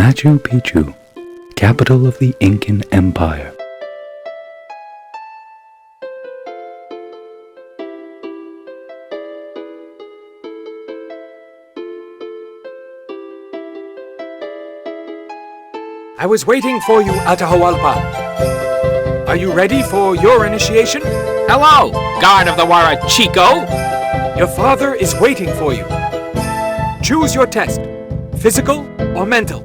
Machu Picchu, capital of the Incan Empire. I was waiting for you, Atahualpa. Are you ready for your initiation? Hello, guard of the Wiracocha. Your father is waiting for you. Choose your test, physical or mental.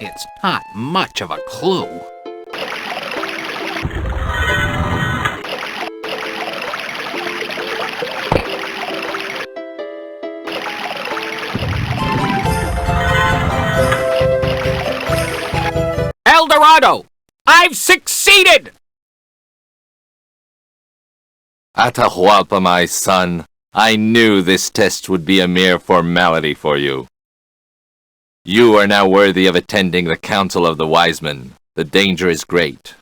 It's not much of a clue. El Dorado! I've succeeded! Atahualpa, my son, I knew this test would be a mere formality for you. You are now worthy of attending the Council of the Wise Men. The danger is great.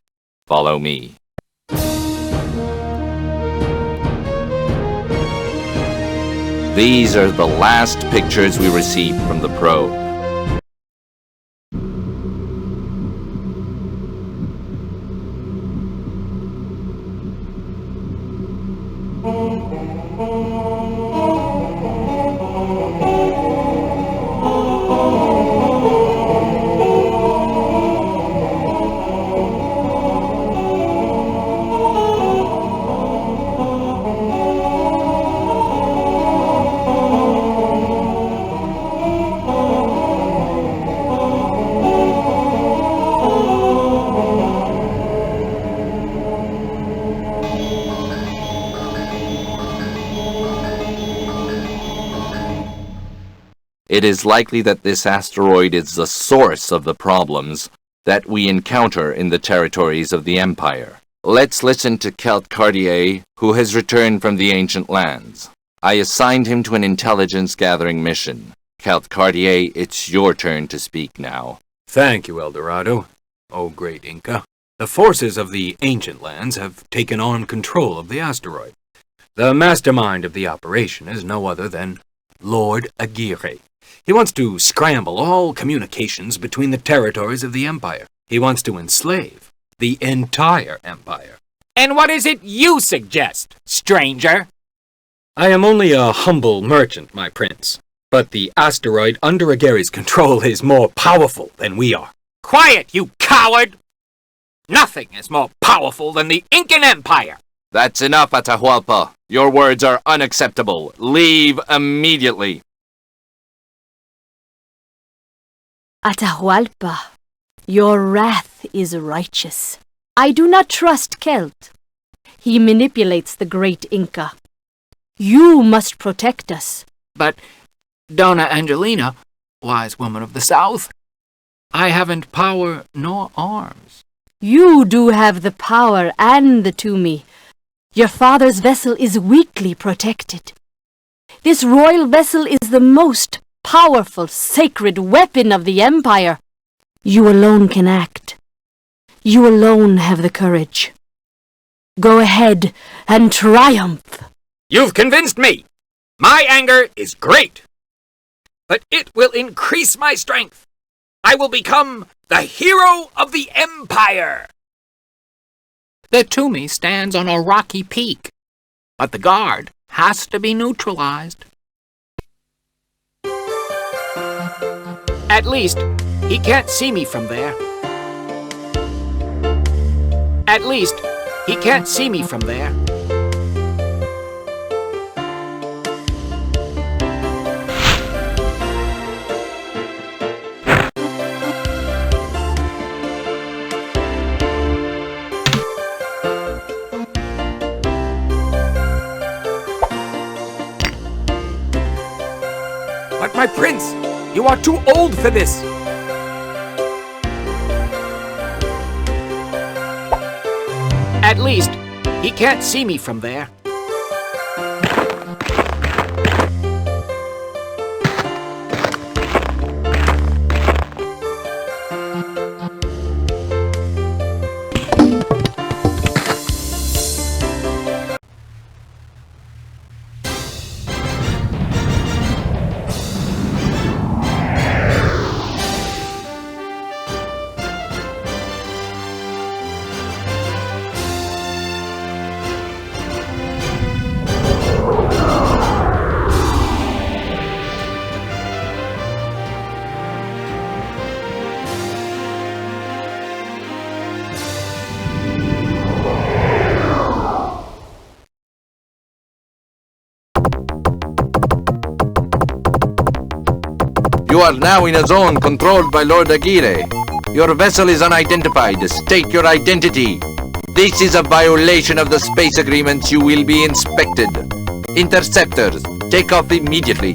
Follow me. These are the last pictures we received from the probe. It is likely that this asteroid is the source of the problems that we encounter in the territories of the Empire. Let's listen to Count Cartier, who has returned from the ancient lands. I assigned him to an intelligence-gathering mission. Count Cartier, it's your turn to speak now. Thank you, El Dorado. O great Inca. The forces of the ancient lands have taken on control of the asteroid. The mastermind of the operation is no other than Lord Aguirre. He wants to scramble all communications between the territories of the Empire. He wants to enslave the entire Empire. And what is it you suggest, stranger? I am only a humble merchant, my prince. But the asteroid under Aguirre's control is more powerful than we are. Quiet, you coward! Nothing is more powerful than the Incan Empire! That's enough, Atahualpa. Your words are unacceptable. Leave immediately. Atahualpa, your wrath is righteous. I do not trust Celt. He manipulates the great Inca. You must protect us. But, Donna Angelina, wise woman of the South, I haven't power nor arms. You do have the power and the Tumi. Your father's vessel is weakly protected. This royal vessel is the most powerful, sacred weapon of the Empire. You alone can act. You alone have the courage. Go ahead and triumph. You've convinced me. My anger is great. But it will increase my strength. I will become the hero of the Empire. The Tumi stands on a rocky peak, but the guard has to be neutralized. At least, he can't see me from there. At least, he can't see me from there. But my prince, you are too old for this. At least, he can't see me from there. You are now in a zone controlled by Lord Aguirre. Your vessel is unidentified. State your identity. This is a violation of the space agreements. You will be inspected. Interceptors, take off immediately.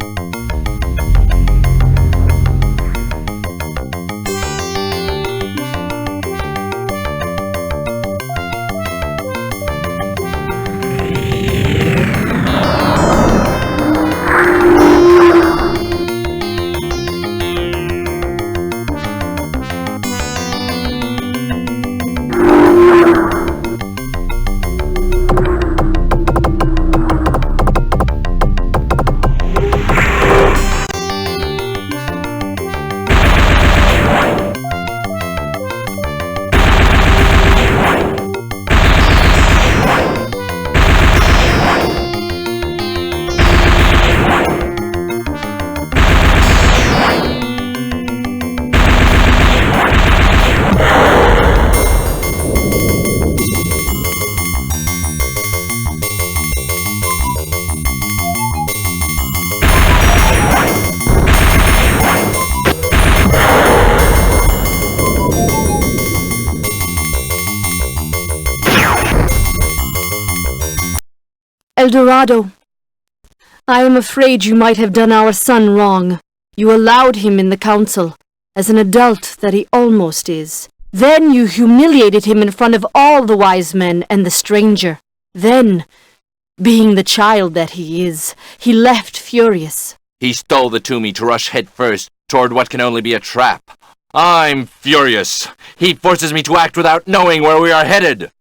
El Dorado, I am afraid you might have done our son wrong. You allowed him in the council, as an adult that he almost is. Then you humiliated him in front of all the wise men and the stranger. Then, being the child that he is, he left furious. He stole the Toomey to rush headfirst toward what can only be a trap. I'm furious. He forces me to act without knowing where we are headed.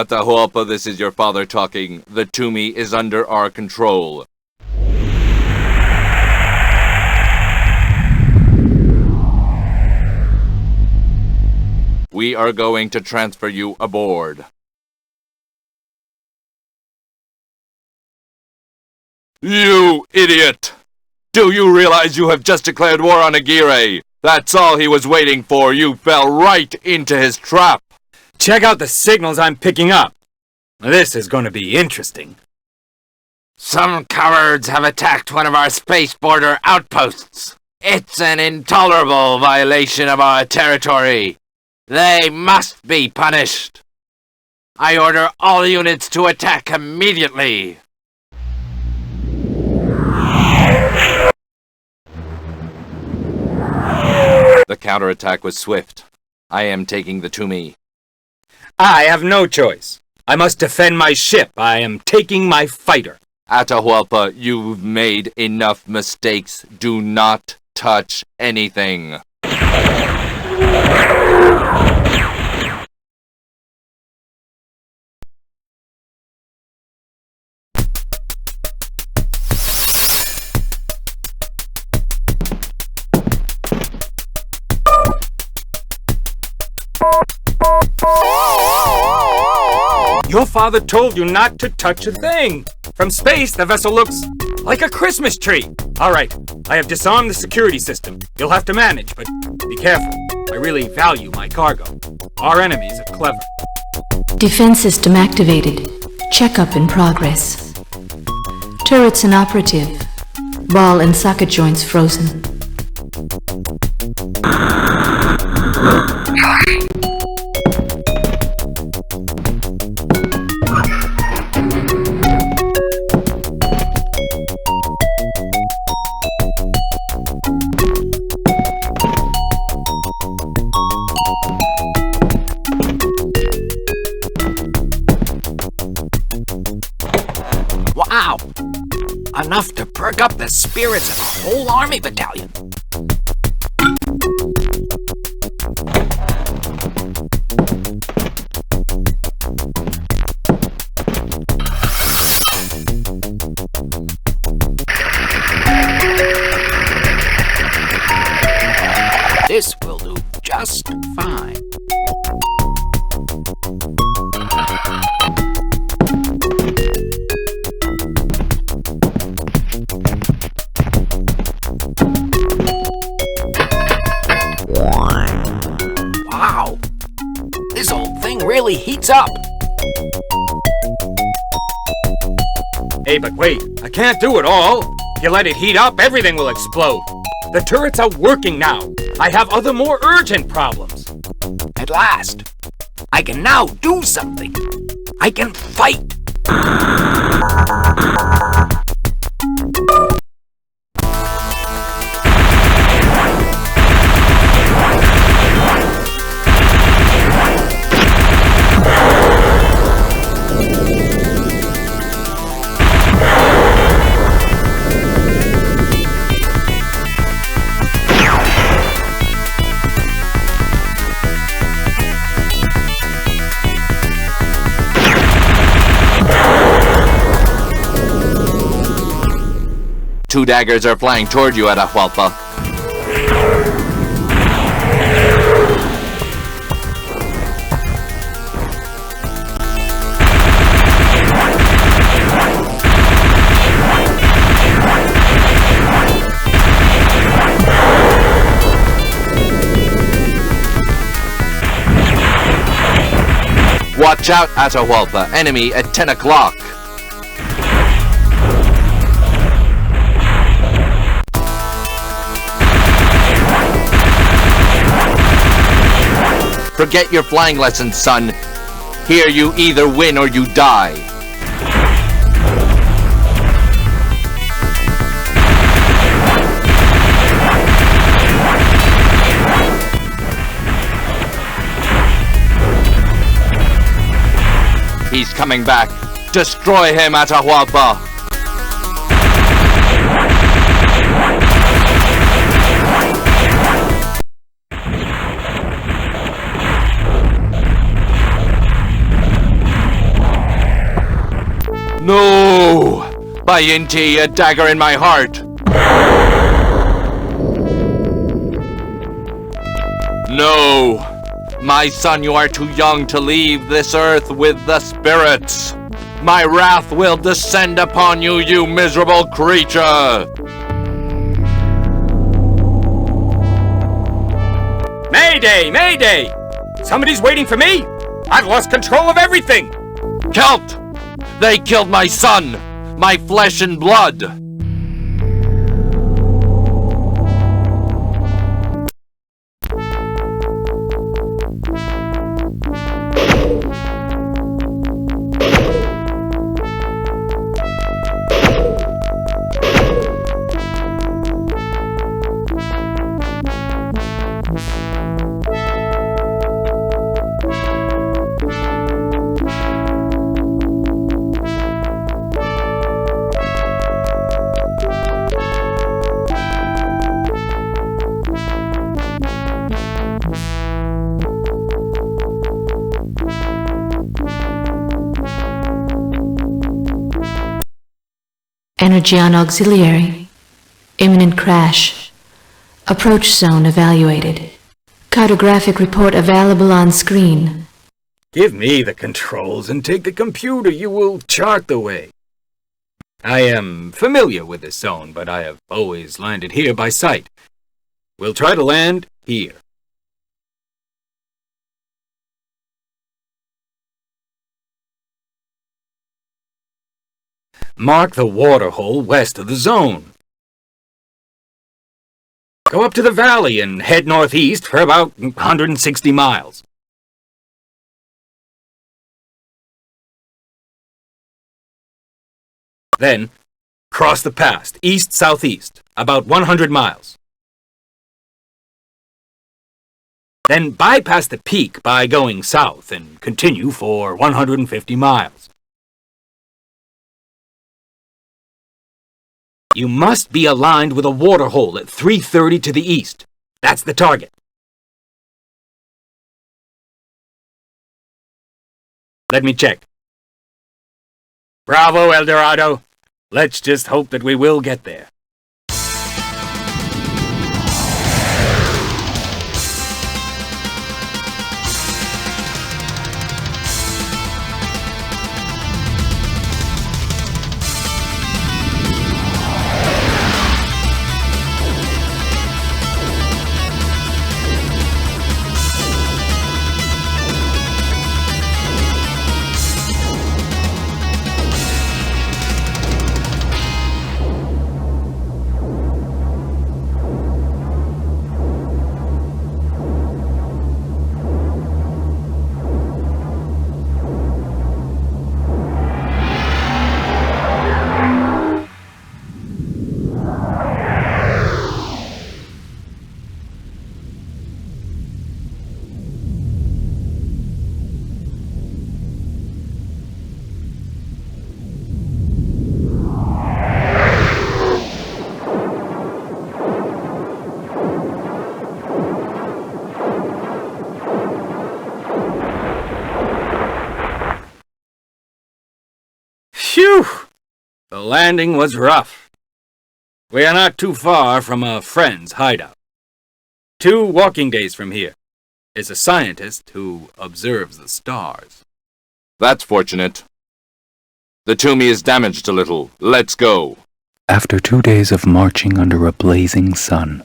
Atahualpa, this is your father talking. The Toomey is under our control. We are going to transfer you aboard. You idiot! Do you realize you have just declared war on Aguirre? That's all he was waiting for. You fell right into his trap. Check out the signals I'm picking up. This is going to be interesting. Some cowards have attacked one of our space border outposts. It's an intolerable violation of our territory. They must be punished. I order all units to attack immediately. The counterattack was swift. I am taking the Toomey. I have no choice. I must defend my ship. I am taking my fighter. Atahualpa, you've made enough mistakes. Do not touch anything. Your father told you not to touch a thing. From space, the vessel looks like a Christmas tree. All right, I have disarmed the security system. You'll have to manage, but be careful. I really value my cargo. Our enemies are clever. Defense system activated. Checkup in progress. Turrets inoperative. Ball and socket joints frozen. Wow! Enough to perk up the spirits of a whole army battalion. This will do just fine. Wow! This whole thing really heats up! Hey, but wait, I can't do it all! If you let it heat up, everything will explode! The turrets are working now! I have other more urgent problems! At last! I can now do something! I can fight! Two daggers are flying toward you, Atahualpa. Watch out, Atahualpa. Enemy at 10 o'clock. Forget your flying lessons, son. Here you either win or you die. He's coming back. Destroy him, Atahualpa! No! Bayinti, a dagger in my heart! No! My son, you are too young to leave this earth with the spirits! My wrath will descend upon you, you miserable creature! Mayday! Mayday! Somebody's waiting for me! I've lost control of everything! Celt! They killed my son! My flesh and blood! Energy on auxiliary. Imminent crash. Approach zone evaluated. Cartographic report available on screen. Give me the controls and take the computer. You will chart the way. I am familiar with this zone, but I have always landed here by sight. We'll try to land here. Mark the waterhole west of the zone. Go up to the valley and head northeast for about 160 miles. Then, cross the pass, east-southeast, about 100 miles. Then bypass the peak by going south and continue for 150 miles. You must be aligned with a waterhole at 330 to the east. That's the target. Let me check. Bravo, El Dorado. Let's just hope that we will get there. Phew! The landing was rough. We are not too far from a friend's hideout. 2 walking days from here is a scientist who observes the stars. That's fortunate. The Toomey is damaged a little. Let's go. After 2 days of marching under a blazing sun,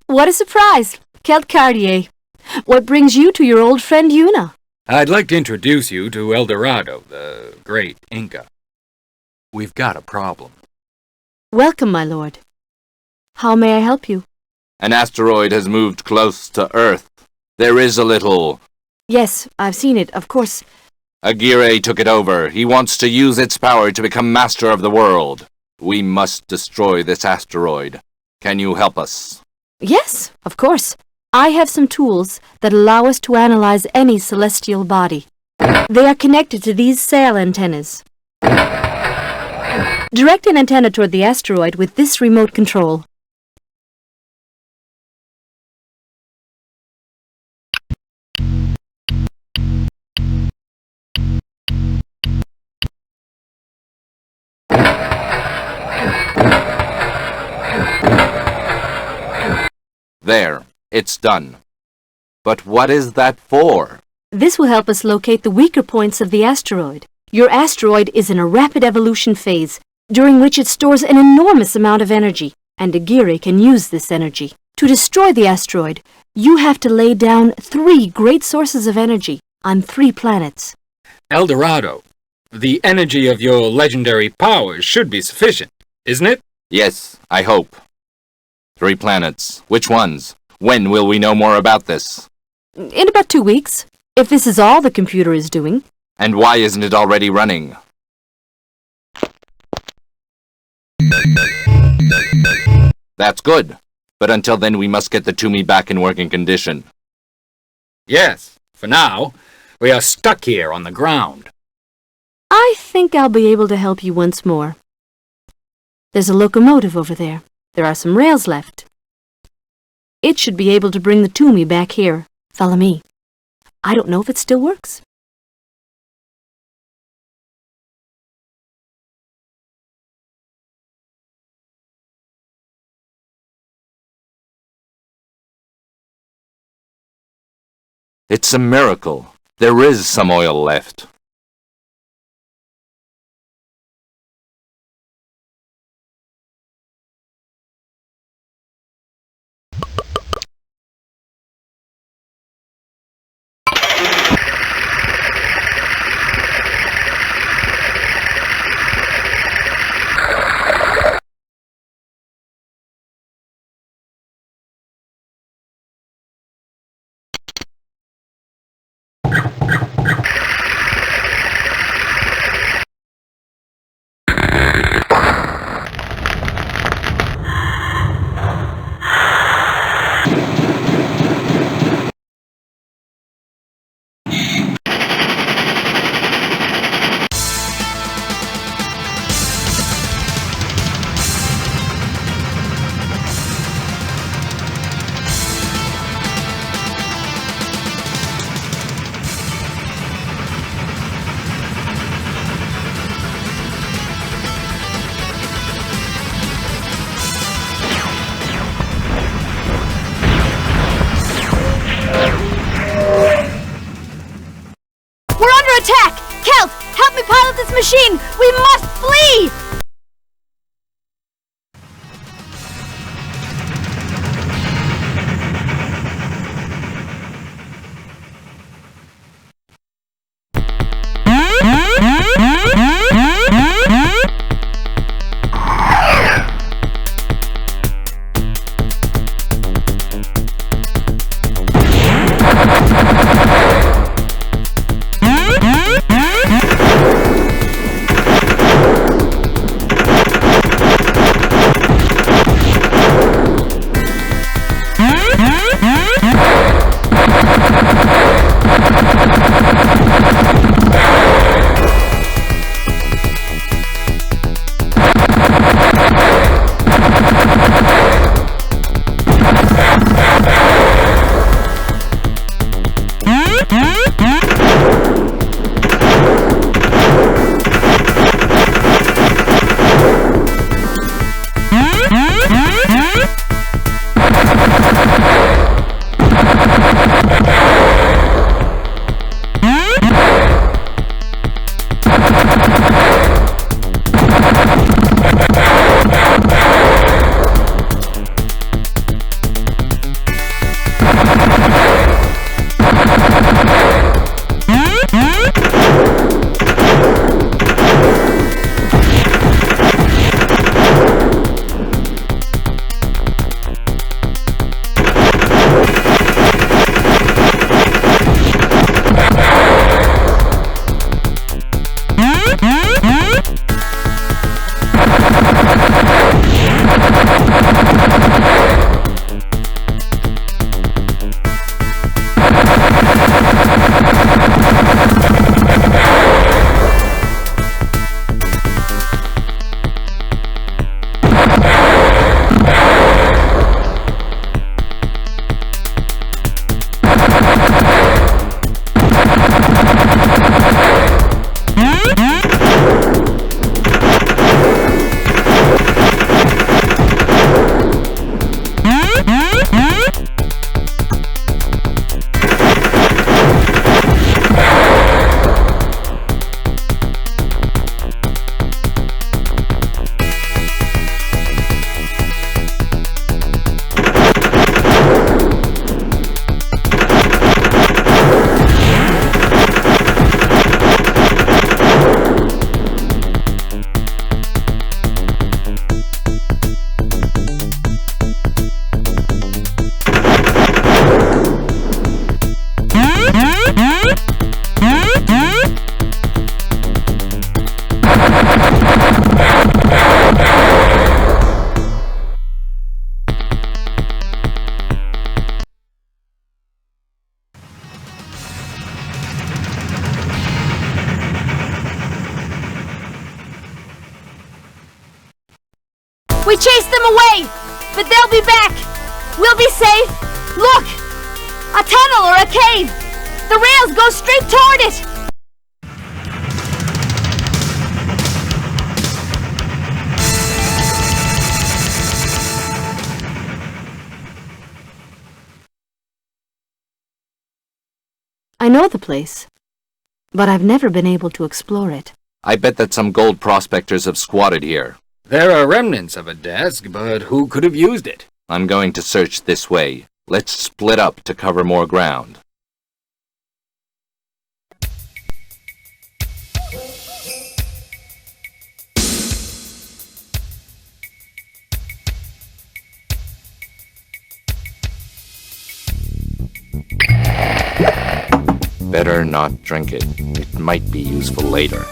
What a surprise! Kelt Cartier. What brings you to your old friend Yuna? I'd like to introduce you to El Dorado, the great Inca. We've got a problem. Welcome, my lord. How may I help you? An asteroid has moved close to Earth. There is a little... Yes, I've seen it, of course. Aguirre took it over. He wants to use its power to become master of the world. We must destroy this asteroid. Can you help us? Yes, of course. I have some tools that allow us to analyze any celestial body. They are connected to these sail antennas. Direct an antenna toward the asteroid with this remote control. There. It's done. But what is that for? This will help us locate the weaker points of the asteroid. Your asteroid is in a rapid evolution phase, during which it stores an enormous amount of energy, and Aguirre can use this energy. To destroy the asteroid, you have to lay down 3 great sources of energy on 3 planets. El Dorado, the energy of your legendary powers should be sufficient, isn't it? Yes, I hope. 3 planets. Which ones? When will we know more about this? In about 2 weeks, if this is all the computer is doing. And why isn't it already running? That's good. But until then we must get the Toomey back in working condition. Yes, for now. We are stuck here on the ground. I think I'll be able to help you once more. There's a locomotive over there. There are some rails left. It should be able to bring the Toomey back here. Follow me. I don't know if it still works. It's a miracle. There is some oil left. We're under attack! Kelt, help me pilot this machine! We must flee! We chased them away, but they'll be back. We'll be safe. Look! A tunnel or a cave. The rails go straight toward it. know the place, but I've never been able to explore it. I bet that some gold prospectors have squatted here. There are remnants of a desk, but who could have used it? I'm going to search this way. Let's split up to cover more ground. Better not drink it. It might be useful later.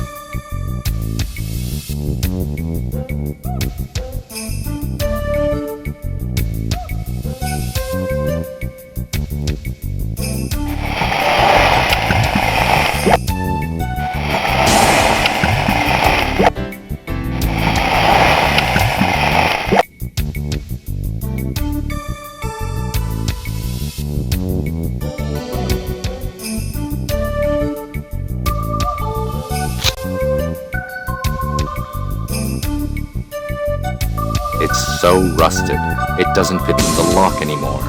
It's so rusted, it doesn't fit in the lock anymore.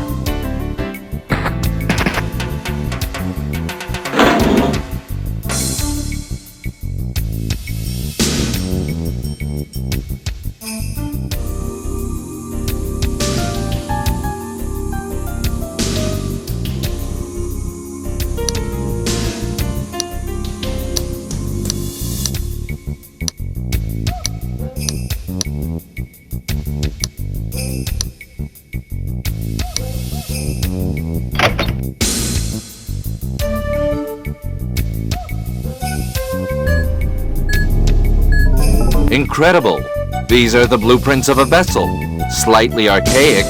Incredible! These are the blueprints of a vessel. Slightly archaic.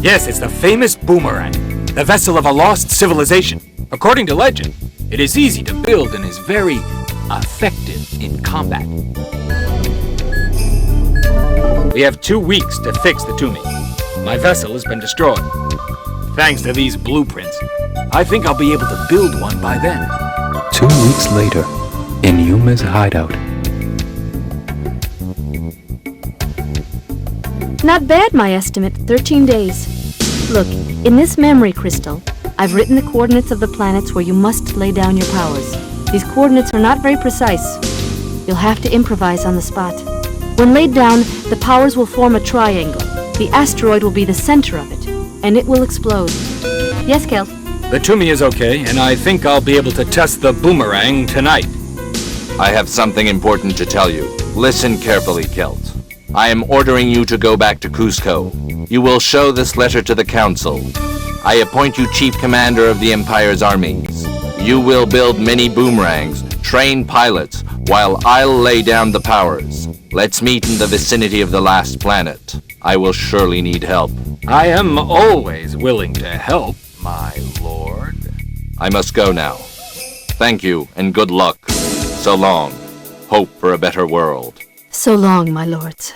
Yes, it's the famous boomerang, the vessel of a lost civilization. According to legend, it is easy to build and is very effective in combat. We have 2 weeks to fix the Toomey. My vessel has been destroyed. Thanks to these blueprints, I think I'll be able to build one by then. 2 weeks later, in Yuma's hideout. Not bad, my estimate. 13 days. Look, in this memory crystal, I've written the coordinates of the planets where you must lay down your powers. These coordinates are not very precise. You'll have to improvise on the spot. When laid down, the powers will form a triangle. The asteroid will be the center of it, and it will explode. Yes, Kel? The Toomey is okay, and I think I'll be able to test the boomerang tonight. I have something important to tell you. Listen carefully, Kelt. I am ordering you to go back to Cusco. You will show this letter to the Council. I appoint you Chief Commander of the Empire's armies. You will build many boomerangs, train pilots, while I'll lay down the powers. Let's meet in the vicinity of the last planet. I will surely need help. I am always willing to help, my lord. I must go now. Thank you, and good luck. So long. Hope for a better world. So long, my lords.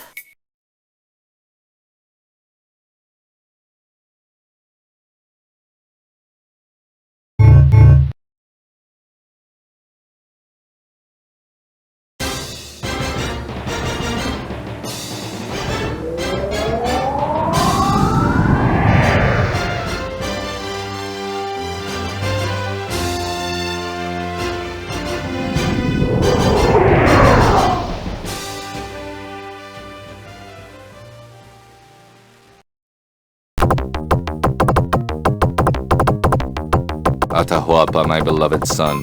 Atahualpa, my beloved son.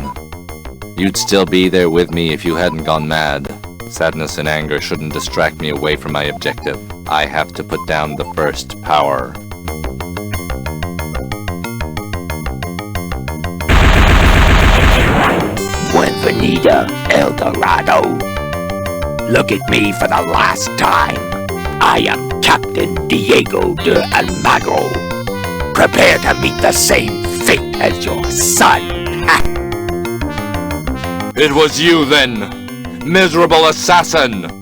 You'd still be there with me if you hadn't gone mad. Sadness and anger shouldn't distract me away from my objective. I have to put down the first power. Bienvenida, El Dorado. Look at me for the last time. I am Captain Diego de Almagro. Prepare to meet the same fate as your son. It was you then, miserable assassin!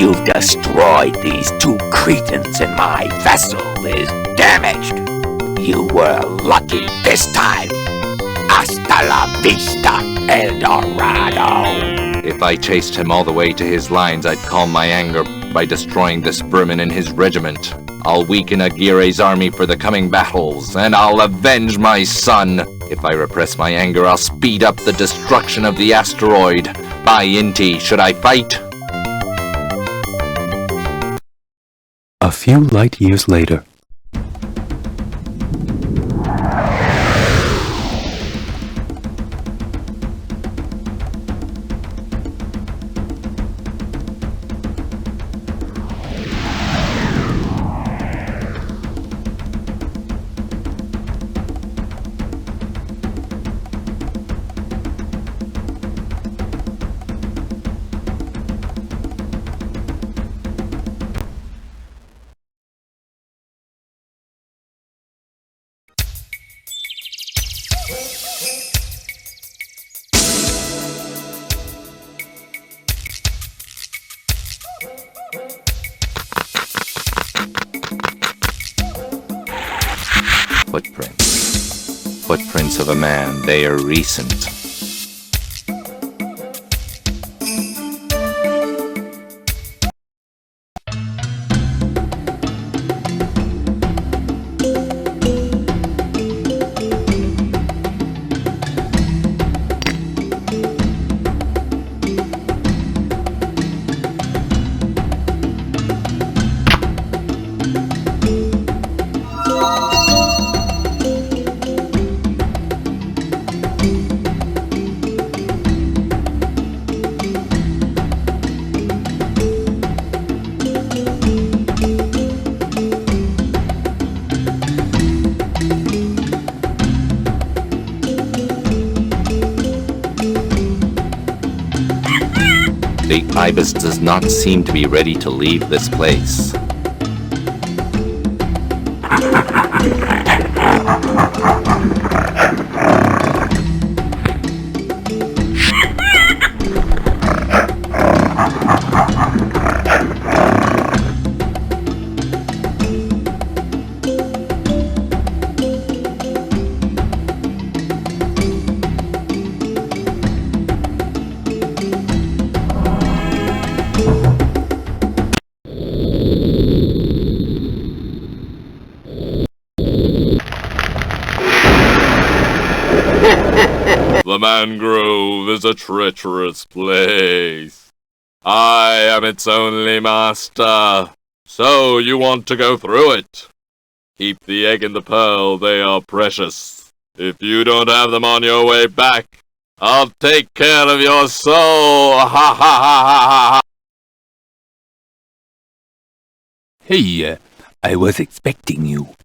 you've destroyed these two cretins and my vessel is damaged. You were lucky this time. Hasta la vista, El Dorado. If I chased him all the way to his lines, I'd calm my anger by destroying this vermin and his regiment. I'll weaken Aguirre's army for the coming battles, and I'll avenge my son. If I repress my anger, I'll speed up the destruction of the asteroid. By Inti, should I fight? A few light years later. Footprints. Footprints of a man. They are recent. The ibis does not seem to be ready to leave this place. The mangrove is a treacherous place. I am its only master. So you want to go through it? Keep the egg and the pearl, they are precious. If you don't have them on your way back, I'll take care of your soul. Ha ha ha ha ha. Hey, I was expecting you.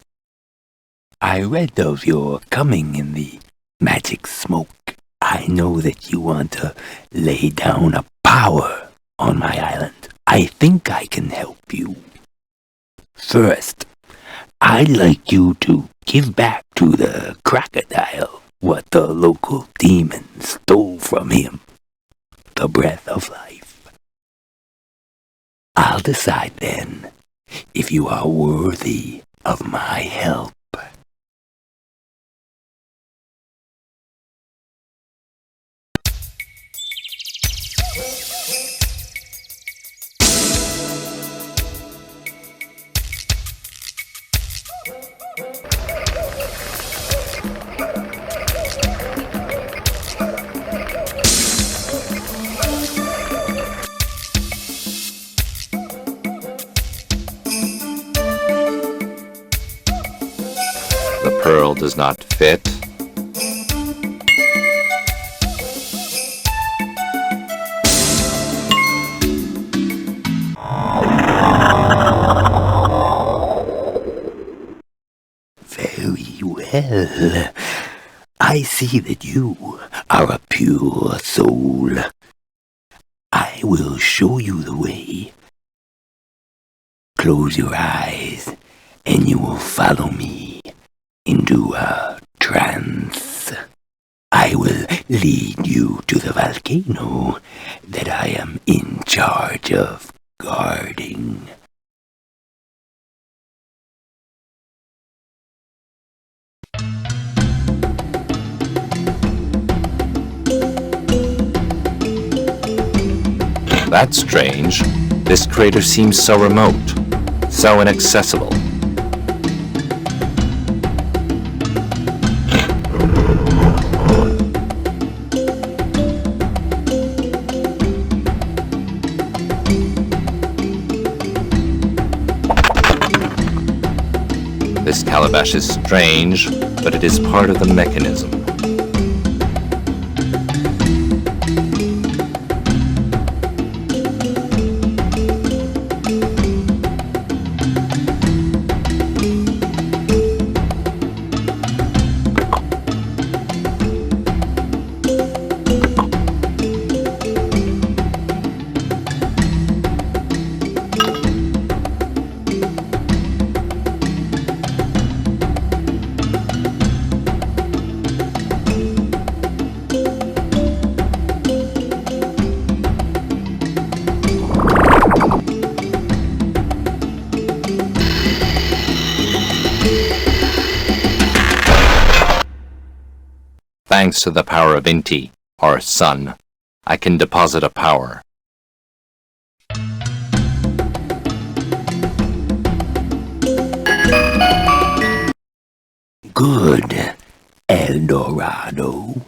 I read of your coming in the magic smoke. I know that you want to lay down a power on my island. I think I can help you. First, I'd like you to give back to the crocodile what the local demon stole from him. The breath of life. I'll decide then if you are worthy of my help. The pearl does not fit. Very well. I see that you are a pure soul. I will show you the way. Close your eyes and you will follow me into a trance. I will lead you to the volcano that I am in charge of guarding. That's strange. This crater seems so remote, so inaccessible. This calabash is strange, but it is part of the mechanism. Thanks to the power of Inti, our sun, I can deposit a power. Good, El Dorado.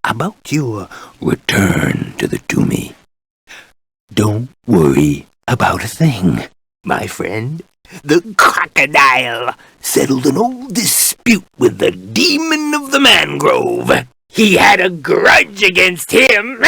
About your return to the Toomey. Don't worry about a thing, my friend. The crocodile settled an old dispute with the demon of the mangrove. He had a grudge against him.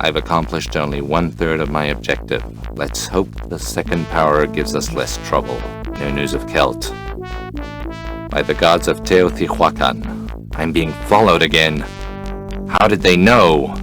I've accomplished only 1/3 of my objective. Let's hope the second power gives us less trouble. No news of Kelt. By the gods of Teotihuacan, I'm being followed again. How did they know?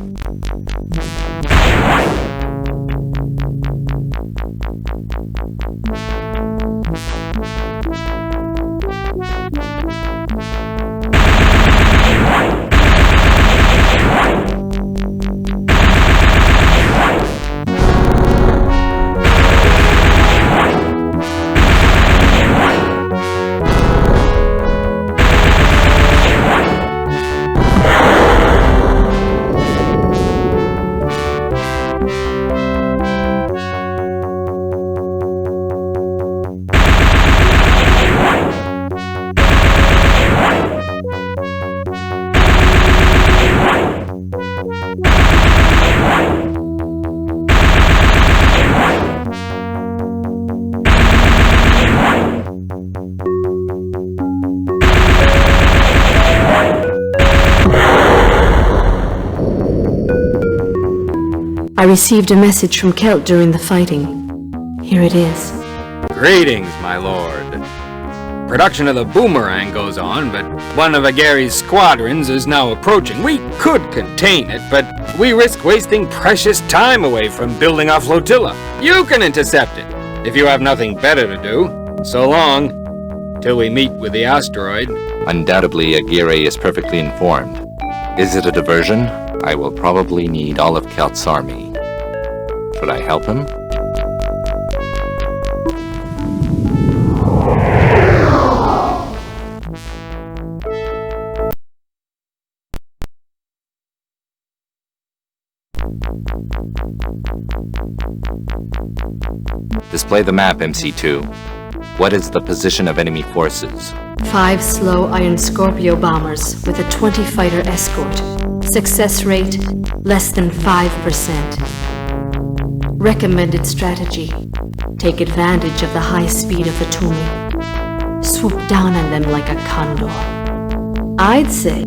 I received a message from Kelt during the fighting. Here it is. Greetings, my lord. Production of the boomerang goes on, but one of Aguirre's squadrons is now approaching. We could contain it, but we risk wasting precious time away from building our flotilla. You can intercept it, if you have nothing better to do. So long, till we meet with the asteroid. Undoubtedly, Aguirre is perfectly informed. Is it a diversion? I will probably need all of Kelt's army. Should I help him? Display the map, MC2. What is the position of enemy forces? 5 slow Iron Scorpio bombers with a 20-fighter escort. Success rate less than 5%. Recommended strategy: take advantage of the high speed of the Toomey. swoop down on them like a condor. I'd say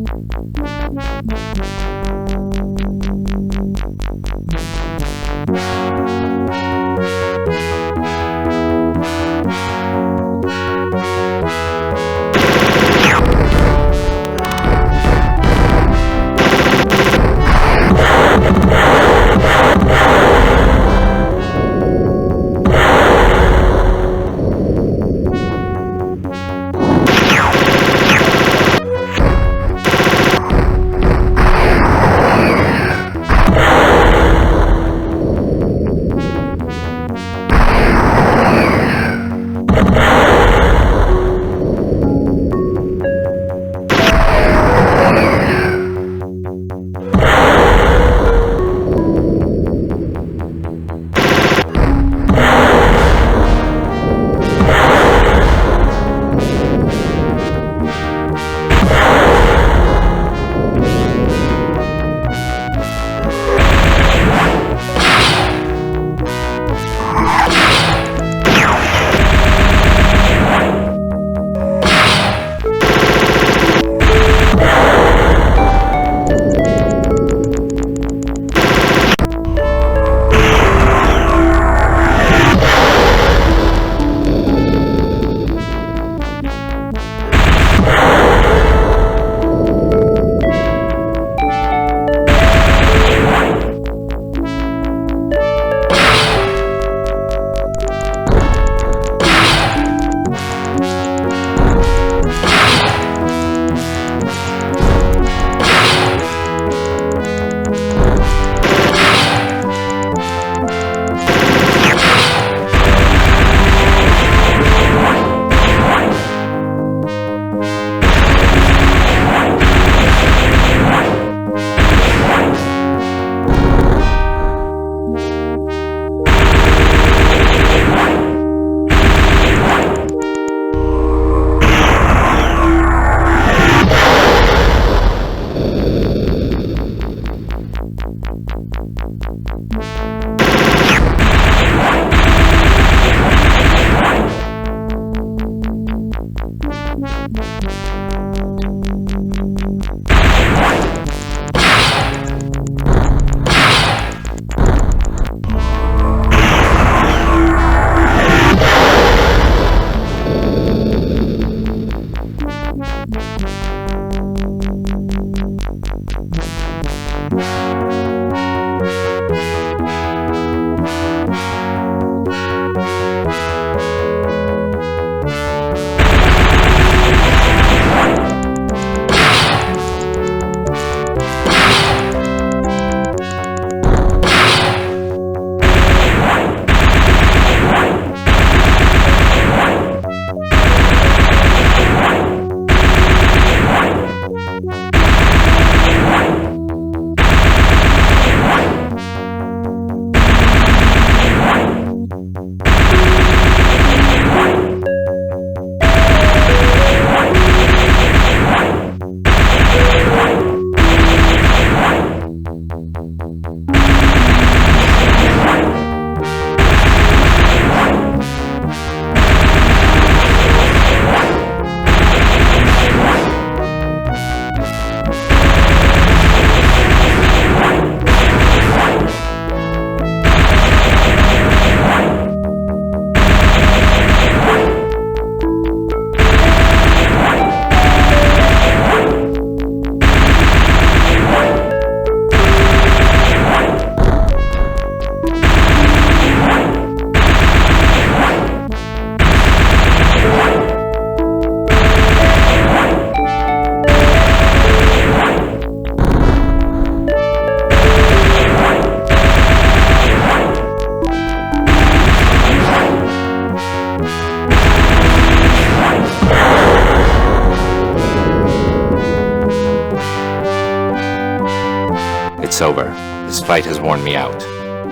It's over. This fight has worn me out.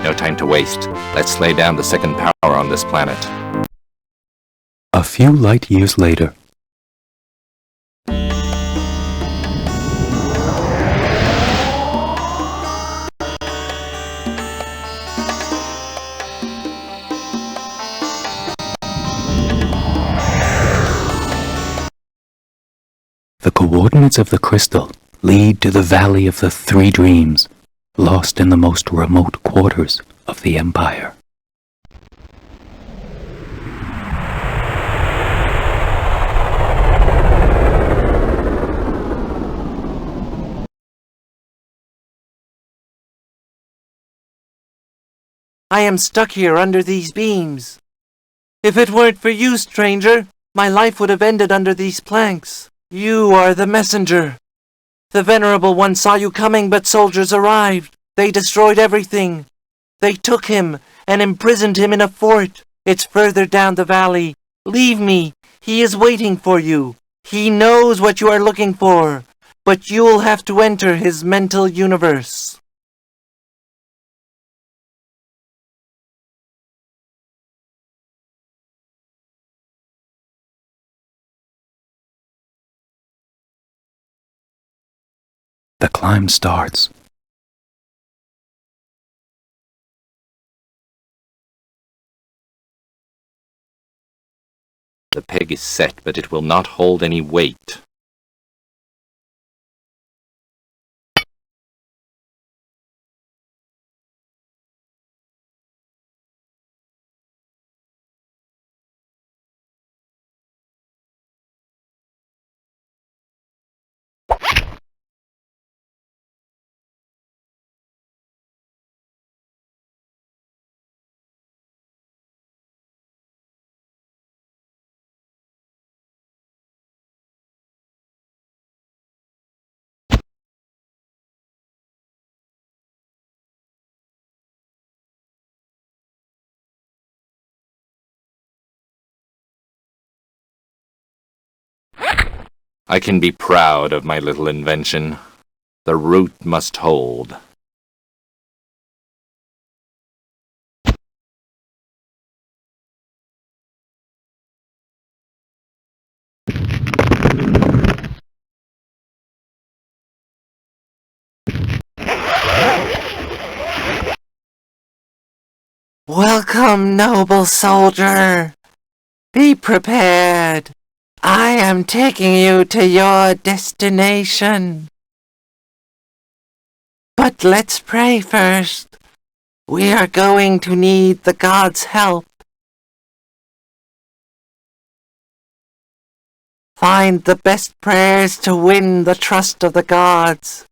No time to waste. Let's lay down the second power on this planet. A few light years later. The coordinates of the crystal lead to the Valley of the Three Dreams, lost in the most remote quarters of the Empire. I am stuck here under these beams. If it weren't for you, stranger, my life would have ended under these planks. You are the messenger. The Venerable One saw you coming, but soldiers arrived. They destroyed everything. They took him and imprisoned him in a fort. It's further down the valley. Leave me. He is waiting for you. He knows what you are looking for, but you'll have to enter his mental universe. The climb starts. The peg is set, but it will not hold any weight. I can be proud of my little invention. The root must hold. Welcome, noble soldier. Be prepared. I am taking you to your destination. But let's pray first. We are going to need the gods' help. Find the best prayers to win the trust of the gods.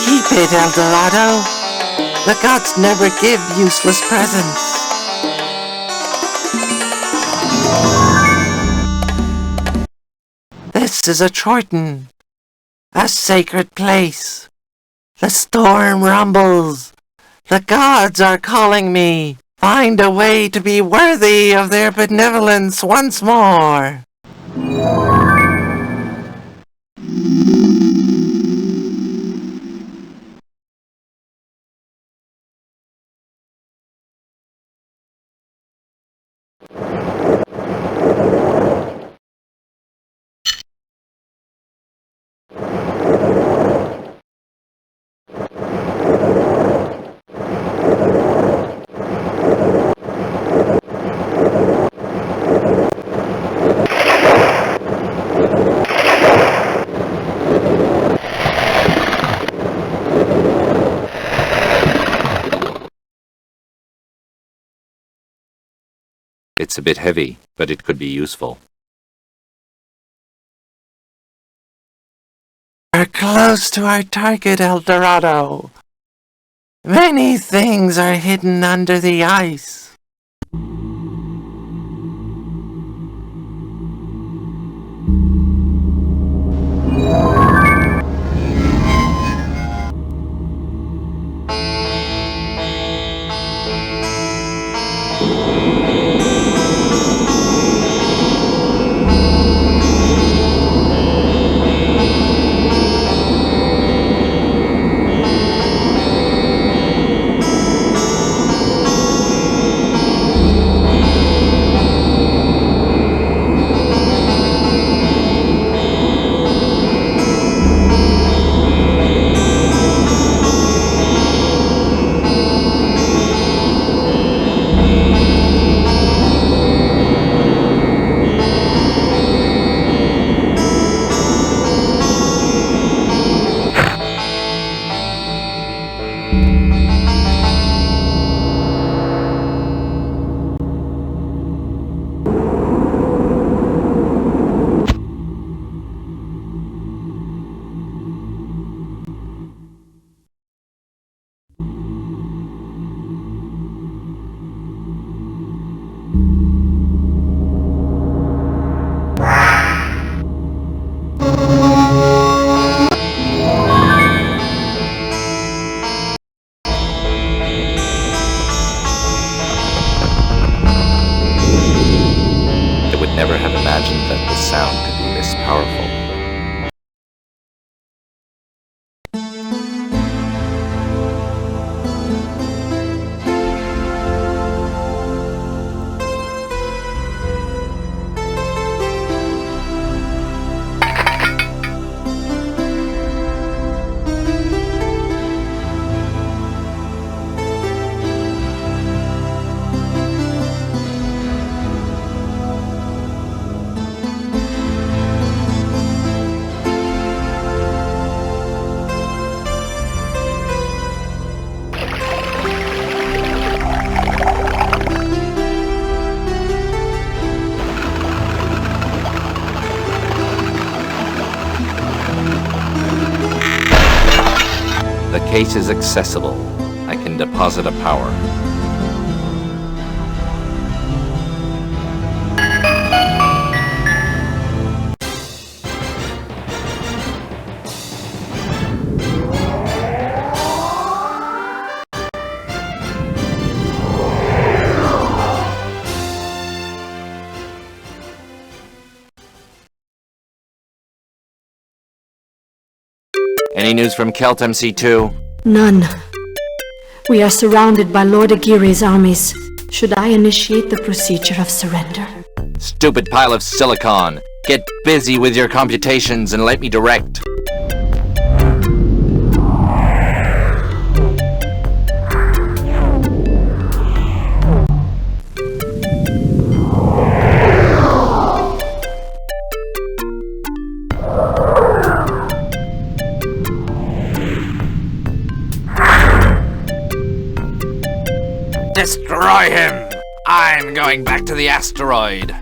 Keep it, El Dorado. The gods never give useless presents. This is a Triton, a sacred place. The storm rumbles. The gods are calling me. Find a way to be worthy of their benevolence once more. It's a bit heavy, but it could be useful. We're close to our target, El Dorado. Many things are hidden under the ice. The case is accessible. I can deposit a power. Any news from Kelt MC2? None. We are surrounded by Lord Aguirre's armies. Should I initiate the procedure of surrender? Stupid pile of silicon! Get busy with your computations and let me direct. Destroy him! I'm going back to the asteroid.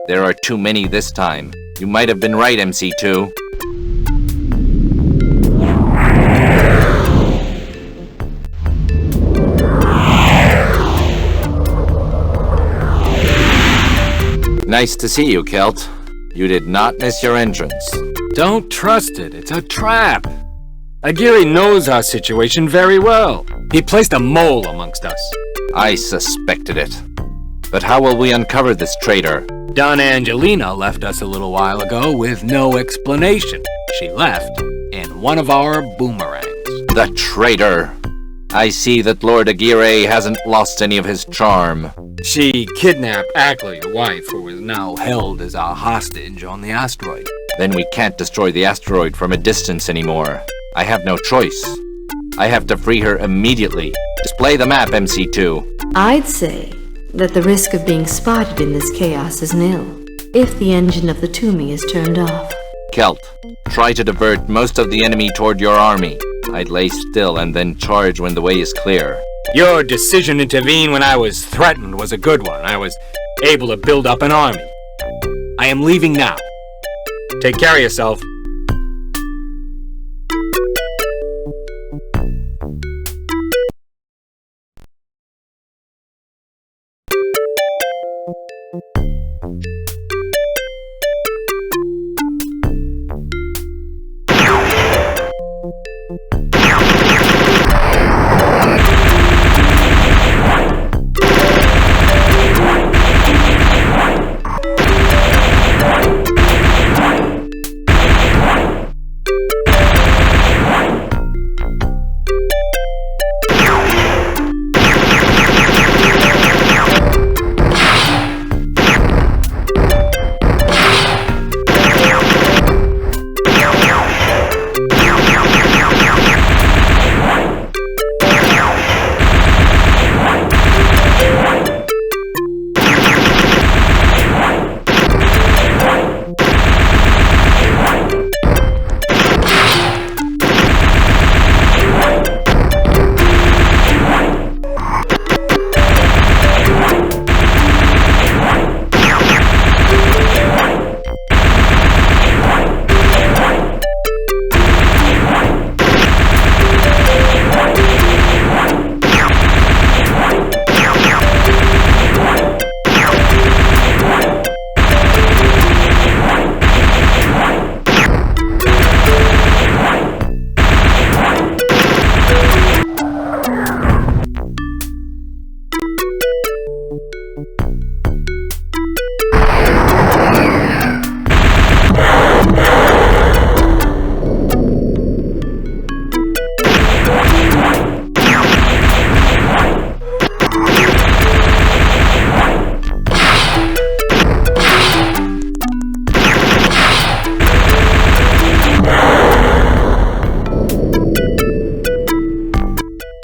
There are too many this time. You might have been right, MC2. Nice to see you, Kelt. You did not miss your entrance. Don't trust it. It's a trap. Aguirre knows our situation very well. He placed a mole amongst us. I suspected it. But how will we uncover this traitor? Donna Angelina left us a little while ago with no explanation. She left in one of our boomerangs. The traitor! I see that Lord Aguirre hasn't lost any of his charm. She kidnapped Akla, your wife, who is now held as a hostage on the asteroid. Then we can't destroy the asteroid from a distance anymore. I have no choice. I have to free her immediately. Display the map, MC2. I'd say that the risk of being spotted in this chaos is nil, if the engine of the Toomey is turned off. Kelt, try to divert most of the enemy toward your army. I'd lay still and then charge when the way is clear. Your decision to intervene when I was threatened was a good one. I was able to build up an army. I am leaving now. Take care of yourself.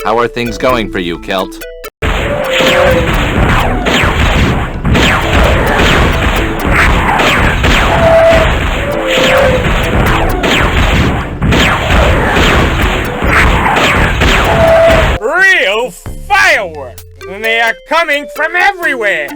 How are things going for you, Kelt? Real fireworks! And they are coming from everywhere!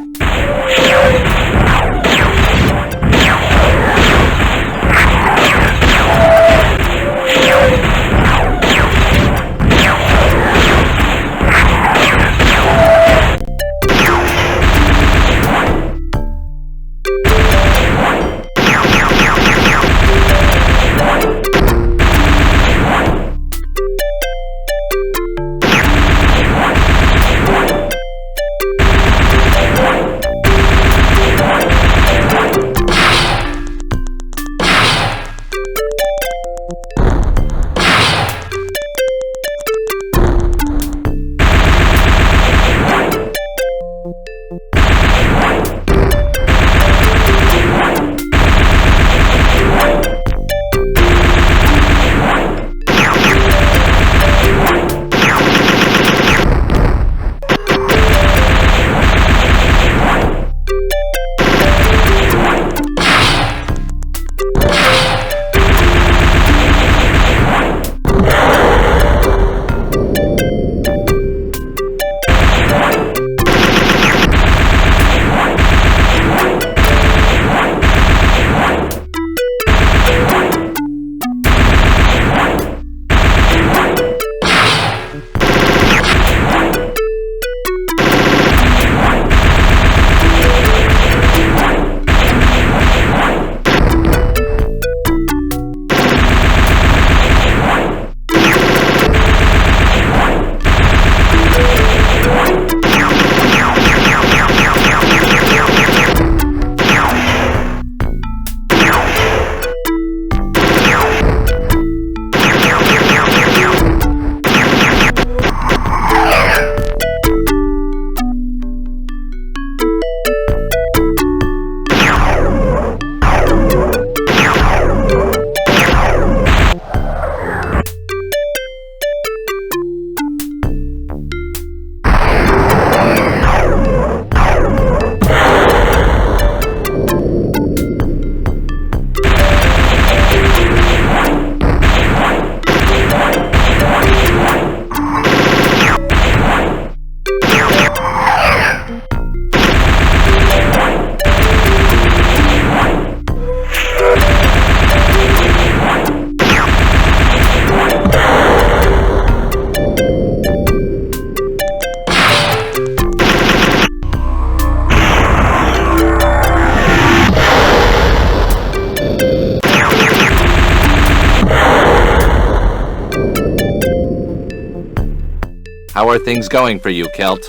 How are things going for you, Kelt?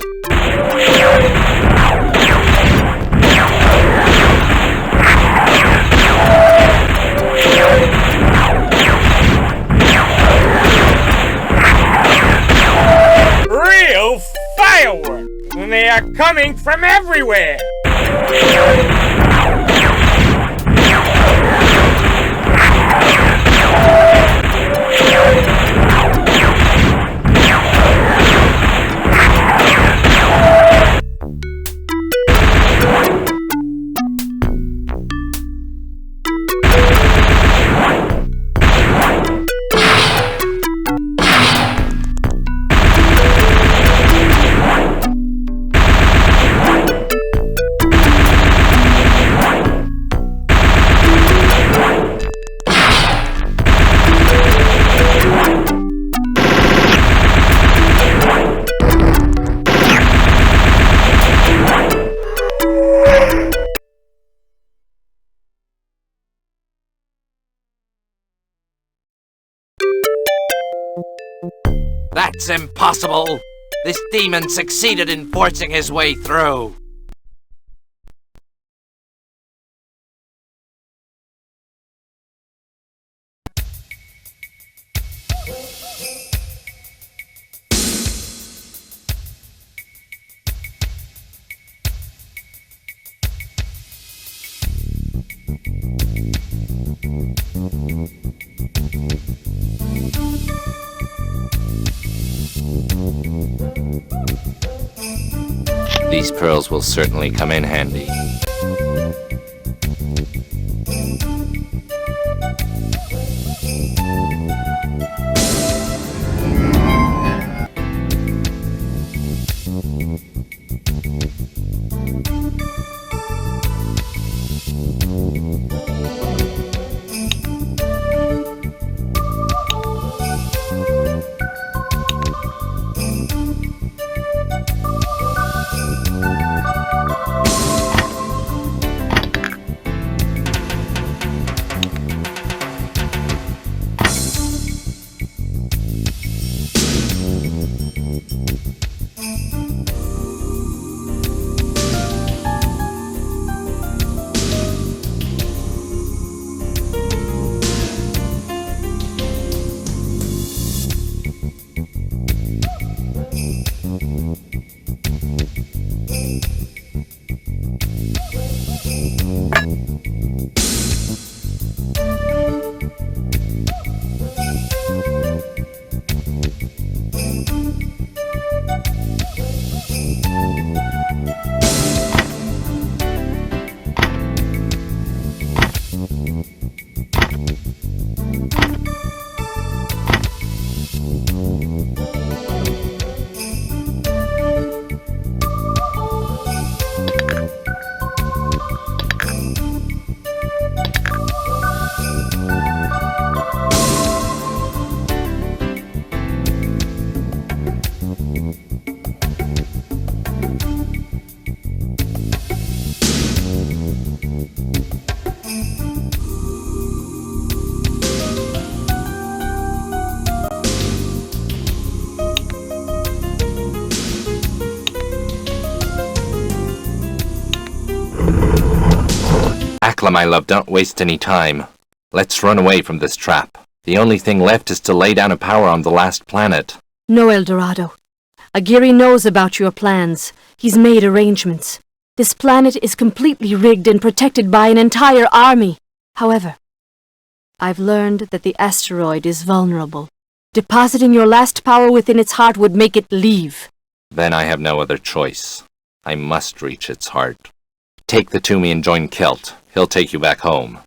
Real fireworks! And they are coming from everywhere! That's impossible! This demon succeeded in forcing his way through. These pearls will certainly come in handy. Akla, my love, don't waste any time. Let's run away from this trap. The only thing left is to lay down a power on the last planet. No, Eldorado. Aguirre knows about your plans. He's made arrangements. This planet is completely rigged and protected by an entire army. However, I've learned that the asteroid is vulnerable. Depositing your last power within its heart would make it leave. Then I have no other choice. I must reach its heart. Take the Toomey and join Kelt. He'll take you back home.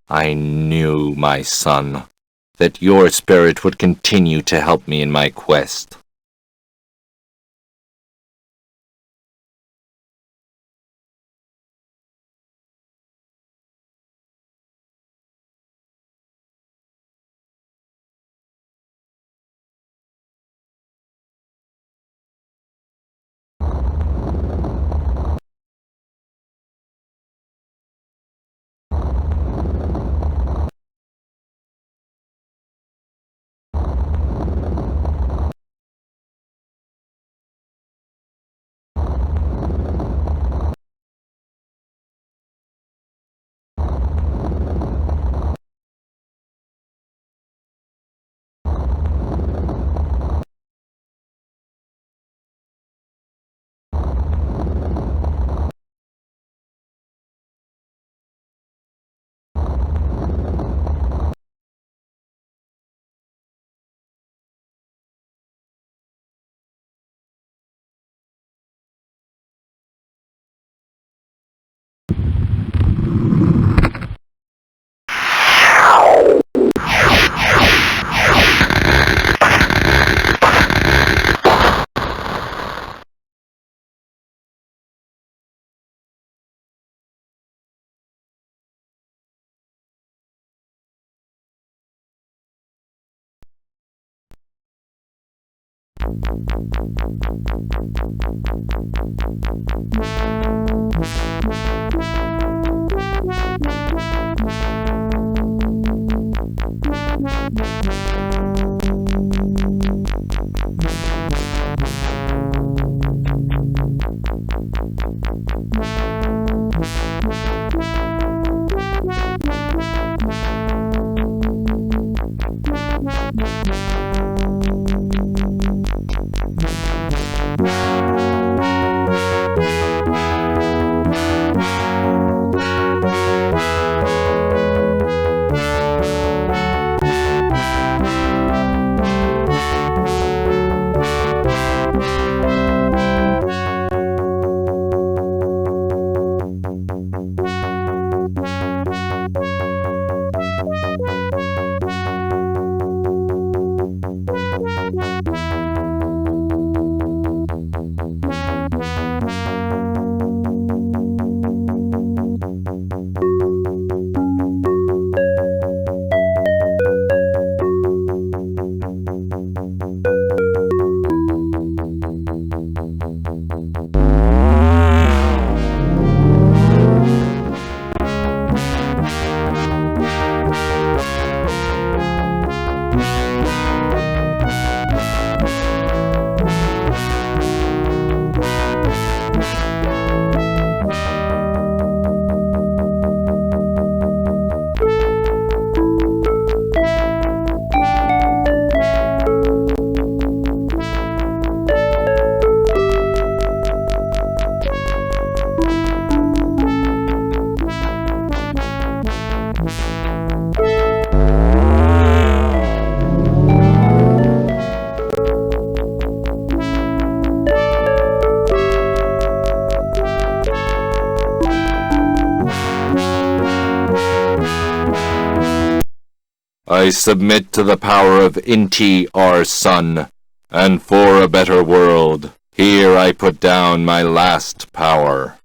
I knew, my son, that your spirit would continue to help me in my quest. I submit to the power of Inti, our son, and for a better world, here I put down my last power.